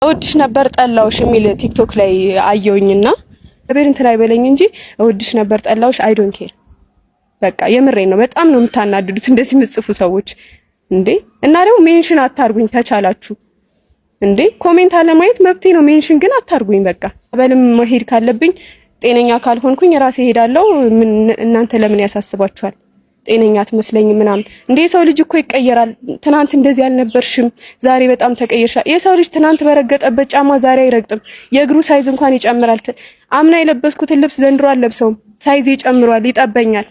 እወድሽ ነበር ጠላውሽ የሚል ቲክቶክ ላይ አየውኝና በቤት እንትን አይበለኝ እንጂ እወድሽ ነበር ጠላውሽ አይ ዶንት ኬር። በቃ የምሬን ነው። በጣም ነው የምታናድዱት እንደዚህ የምትጽፉ ሰዎች እንዴ። እና ደግሞ ሜንሽን አታርጉኝ ተቻላችሁ እንዴ። ኮሜንት አለማየት መብቴ ነው፣ ሜንሽን ግን አታርጉኝ። በቃ በልም መሄድ ካለብኝ ጤነኛ ካልሆንኩኝ ራሴ ሄዳለሁ። እናንተ ለምን ያሳስባችኋል? ጤነኛ አትመስለኝ ምናምን እንዴ። የሰው ልጅ እኮ ይቀየራል። ትናንት እንደዚህ አልነበርሽም፣ ዛሬ በጣም ተቀየርሻል። የሰው ልጅ ትናንት በረገጠበት ጫማ ዛሬ አይረግጥም። የእግሩ ሳይዝ እንኳን ይጨምራል። አምና የለበስኩትን ልብስ ዘንድሮ አልለብሰውም፣ ሳይዝ ይጨምሯል፣ ይጠበኛል።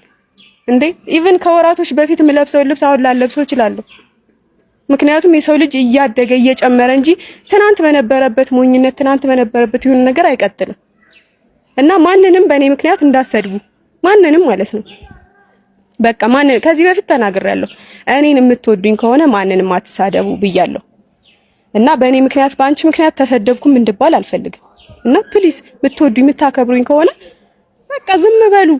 እንዴ ኢቭን ከወራቶች በፊት የምለብሰውን ልብስ አሁን ላለብሰው እችላለሁ። ምክንያቱም የሰው ልጅ እያደገ እየጨመረ እንጂ ትናንት በነበረበት ሞኝነት፣ ትናንት በነበረበት ይሁን ነገር አይቀጥልም። እና ማንንም በእኔ ምክንያት እንዳሰድቡ፣ ማንንም ማለት ነው። በቃ ከዚህ በፊት ተናግሬያለሁ። እኔን የምትወዱኝ ከሆነ ማንንም አትሳደቡ ብያለሁ። እና በእኔ ምክንያት በአንቺ ምክንያት ተሰደብኩም እንድባል አልፈልግም። እና ፕሊስ የምትወዱኝ የምታከብሩኝ ከሆነ በቃ ዝም በሉ።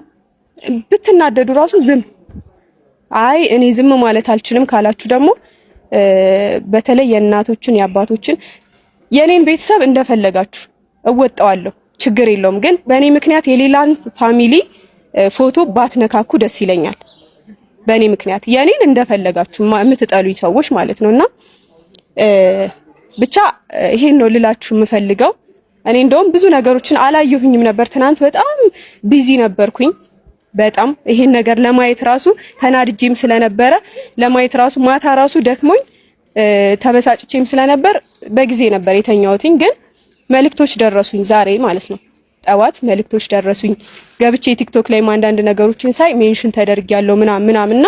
ብትናደዱ ራሱ ዝም። አይ እኔ ዝም ማለት አልችልም ካላችሁ ደግሞ በተለይ የእናቶችን የአባቶችን የኔን ቤተሰብ እንደፈለጋችሁ እወጣዋለሁ፣ ችግር የለውም። ግን በእኔ ምክንያት የሌላን ፋሚሊ ፎቶ ባትነካኩ ደስ ይለኛል። በእኔ ምክንያት የኔን እንደፈለጋችሁ የምትጠሉኝ ሰዎች ማለት ነውና ብቻ ይሄን ነው ልላችሁ የምፈልገው። እኔ እንደውም ብዙ ነገሮችን አላየሁኝም ነበር። ትናንት በጣም ቢዚ ነበርኩኝ። በጣም ይሄን ነገር ለማየት ራሱ ተናድጄም ስለነበረ ለማየት ራሱ ማታ ራሱ ደክሞኝ ተበሳጭቼም ስለነበር በጊዜ ነበር የተኛሁትኝ። ግን መልእክቶች ደረሱኝ ዛሬ ማለት ነው። ጠዋት መልእክቶች ደረሱኝ። ገብቼ ቲክቶክ ላይ አንዳንድ ነገሮችን ሳይ ሜንሽን ተደርጊያለሁ ምናምንና